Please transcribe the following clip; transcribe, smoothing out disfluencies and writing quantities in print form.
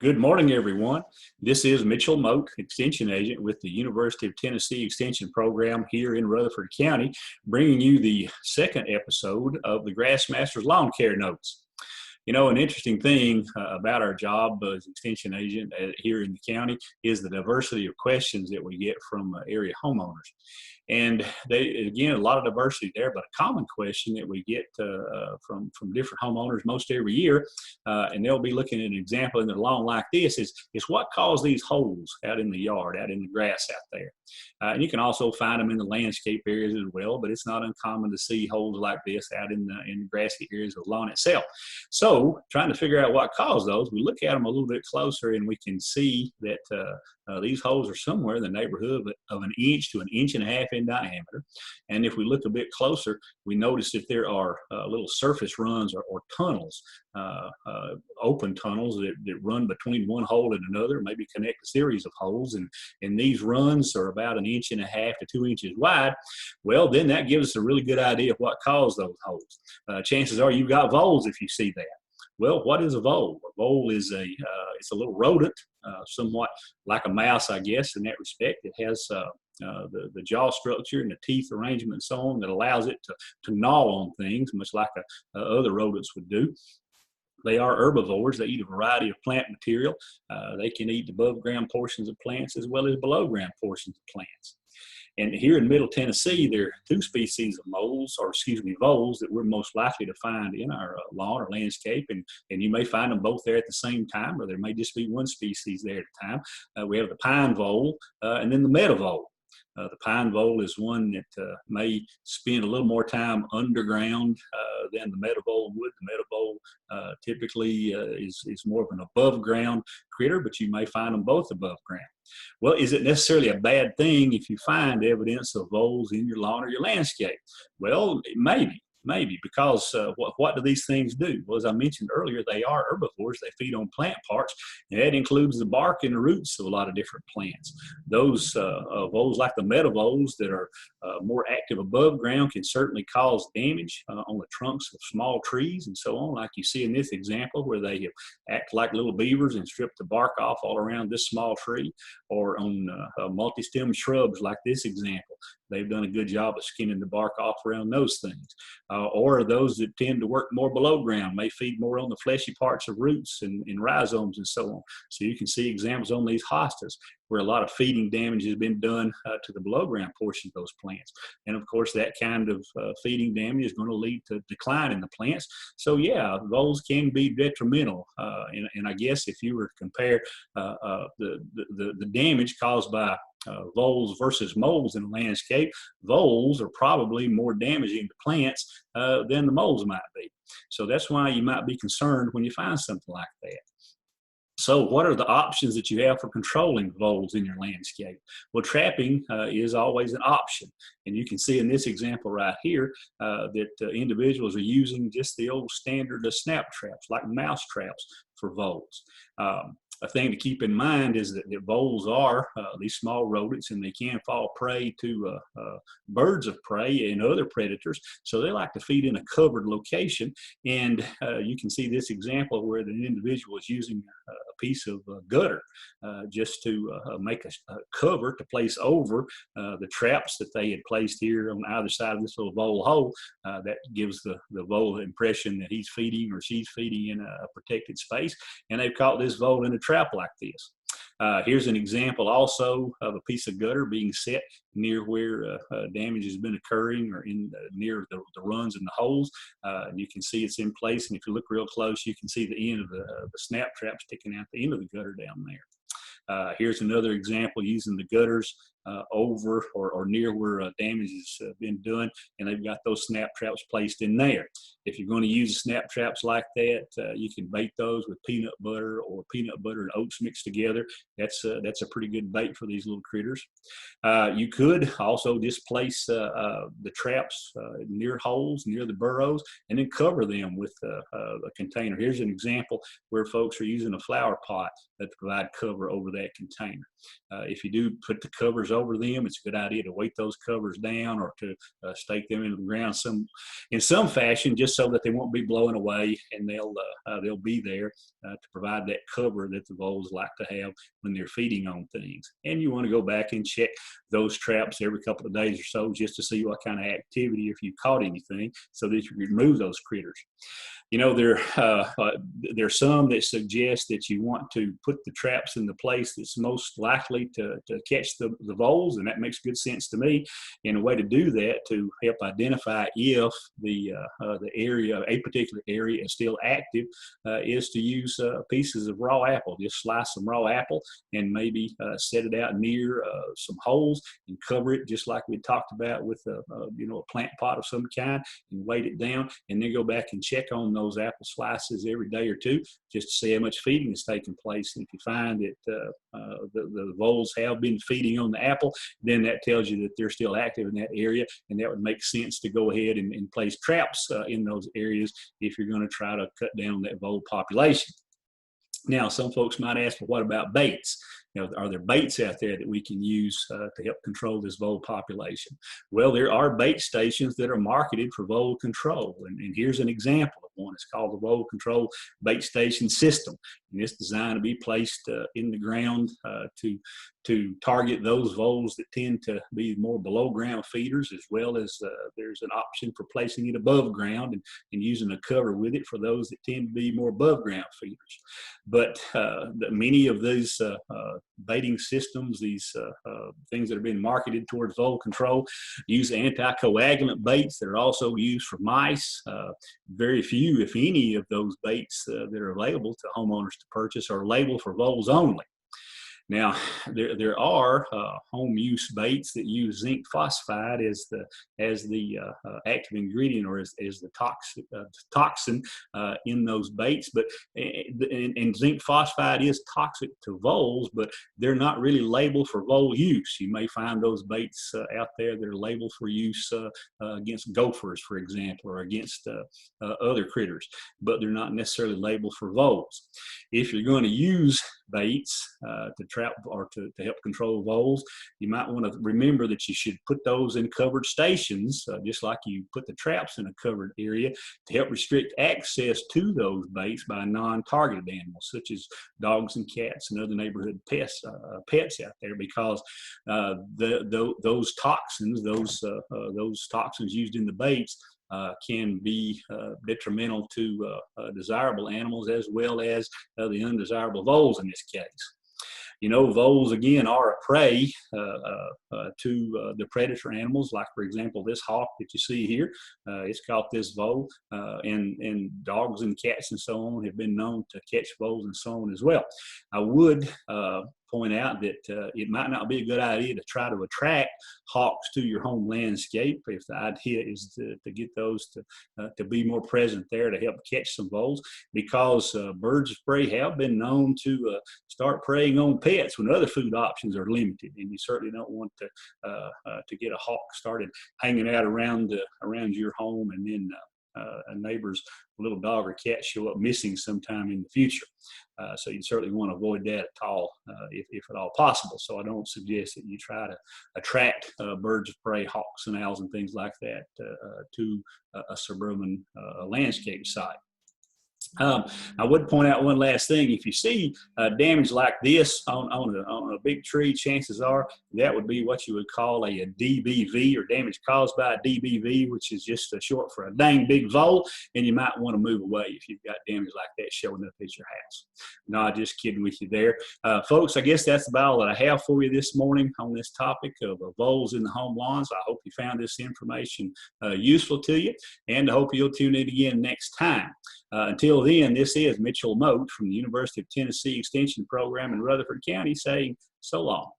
Good morning, everyone. This is Mitchell Moak, Extension Agent with the University of Tennessee Extension Program here in Rutherford County, bringing you the second episode of the Grassmasters Lawn Care Notes. You know, an interesting thing about our job as Extension Agent here in the county is the diversity of questions that we get from area homeowners. And again, a lot of diversity there, but a common question that we get from different homeowners most every year, and they'll be looking at an example in their lawn like this, is what caused these holes out in the yard, out in the grass out there. And you can also find them in the landscape areas as well, but it's not uncommon to see holes like this out in the grassy areas of the lawn itself. So trying to figure out what caused those, we look at them a little bit closer and we can see that these holes are somewhere in the neighborhood of an inch to an inch and a half in diameter. And if we look a bit closer, we notice that there are little surface runs or tunnels, open tunnels that run between one hole and another, maybe connect a series of holes. And these runs are about an inch and a half to 2 inches wide. Well, then that gives us a really good idea of what caused those holes. Chances are you've got voles if you see that. Well, what is a vole? A vole is it's a little rodent, somewhat like a mouse, I guess, in that respect. It has the jaw structure and the teeth arrangement and so on that allows it to gnaw on things, much like other rodents would do. They are herbivores. They eat a variety of plant material. They can eat above ground portions of plants as well as below ground portions of plants. And here in Middle Tennessee, there are two species of voles that we're most likely to find in our lawn or landscape. And you may find them both there at the same time, or there may just be one species there at a time. We have the pine vole and then the meadow vole. The pine vole is one that may spend a little more time underground than the meadow vole would. The meadow vole typically is more of an above ground critter, but you may find them both above ground. Well, is it necessarily a bad thing if you find evidence of voles in your lawn or your landscape? Well, maybe, because what do these things do? Well, as I mentioned earlier, they are herbivores. They feed on plant parts, and that includes the bark and the roots of a lot of different plants. Those voles, like the meadow voles that are more active above ground, can certainly cause damage on the trunks of small trees and so on, like you see in this example where they have act like little beavers and strip the bark off all around this small tree, or on multi-stem shrubs like this example. They've done a good job of skinning the bark off around those things. Or those that tend to work more below ground may feed more on the fleshy parts of roots and rhizomes and so on. So you can see examples on these hostas where a lot of feeding damage has been done to the below ground portion of those plants. And of course, that kind of feeding damage is going to lead to decline in the plants. So yeah, voles can be detrimental. And I guess if you were to compare the damage caused by voles versus moles in the landscape, voles are probably more damaging to plants than the moles might be. So that's why you might be concerned when you find something like that. So what are the options that you have for controlling voles in your landscape? Well, trapping is always an option. And you can see in this example right here that individuals are using just the old standard snap traps, like mouse traps for voles. A thing to keep in mind is that voles are these small rodents, and they can fall prey to birds of prey and other predators. So they like to feed in a covered location. And you can see this example where the individual is using a piece of gutter just to make a cover to place over the traps that they had placed here on either side of this little vole hole. That gives the vole the impression that he's feeding or she's feeding in a protected space. And they've caught this vole in a trap like this. Here's an example also of a piece of gutter being set near where damage has been occurring, or near the runs and the holes. And you can see it's in place, and if you look real close, you can see the end of the snap trap sticking out the end of the gutter down there. Here's another example using the gutters over or near where damage has been done, and they've got those snap traps placed in there. If you're going to use snap traps like that, you can bait those with peanut butter and oats mixed together. That's a pretty good bait for these little critters. You could also just place the traps near holes, near the burrows, and then cover them with a container. Here's an example where folks are using a flower pot to provide cover over that container. If you do put the covers covers over them. It's a good idea to weight those covers down or to stake them into the ground in some fashion, just so that they won't be blowing away, and they'll be there to provide that cover that the voles like to have when they're feeding on things. And you want to go back and check those traps every couple of days or so, just to see what kind of activity, if you caught anything, so that you can remove those critters. You know, there's some that suggest that you want to put the traps in the place that's most likely to catch the voles, and that makes good sense to me. And a way to do that, to help identify if the area, a particular area, is still active, is to use pieces of raw apple. Just slice some raw apple and maybe set it out near some holes and cover it, just like we talked about with a plant pot of some kind, and weight it down, and then go back and check on those apple slices every day or two, just to see how much feeding is taking place. And if you find that the voles have been feeding on the apple, then that tells you that they're still active in that area, and that would make sense to go ahead and place traps in those areas if you're going to try to cut down that vole population. Now, some folks might ask, well, what about baits? Are there baits out there that we can use to help control this vole population? Well, there are bait stations that are marketed for vole control, and here's an example of one. It's called the Vole Control Bait Station System, and it's designed to be placed in the ground to target those voles that tend to be more below ground feeders, as well as there's an option for placing it above ground and using a cover with it for those that tend to be more above ground feeders. But many of these baiting systems, these things that are being marketed towards vole control, use anticoagulant baits that are also used for mice. Very few, if any, of those baits that are available to homeowners to purchase are labeled for voles only. Now, there are home use baits that use zinc phosphide as the active ingredient, or as the toxin in those baits. But and zinc phosphide is toxic to voles, but they're not really labeled for vole use. You may find those baits out there that are labeled for use against gophers, for example, or against other critters, but they're not necessarily labeled for voles. If you're going to use baits to trap or to help control voles, you might want to remember that you should put those in covered stations, just like you put the traps in a covered area, to help restrict access to those baits by non-targeted animals, such as dogs and cats and other neighborhood pets out there, because those toxins used in the baits can be detrimental to desirable animals, as well as the undesirable voles in this case. Voles, again, are a prey to the predator animals, like, for example, this hawk that you see here. It's caught this vole, and dogs and cats and so on have been known to catch voles and so on as well. I would point out that it might not be a good idea to try to attract hawks to your home landscape if the idea is to get those to be more present there to help catch some voles, because birds of prey have been known to start preying on pets when other food options are limited, and you certainly don't want to get a hawk started hanging out around your home, and then a neighbor's little dog or cat show up missing sometime in the future. So you certainly want to avoid that at all, if at all possible. So I don't suggest that you try to attract birds of prey, hawks and owls and things like that to a suburban landscape site. I would point out one last thing. If you see damage like this on a big tree, chances are that would be what you would call a DBV, or damage caused by a DBV, which is just short for a dang big vole, and you might want to move away if you've got damage like that showing up at your house. No, just kidding with you there. Folks, I guess that's about all that I have for you this morning on this topic of voles in the home lawns. I hope you found this information useful to you, and I hope you'll tune in again next time. Until then, this is Mitchell Moat from the University of Tennessee Extension Program in Rutherford County saying so long.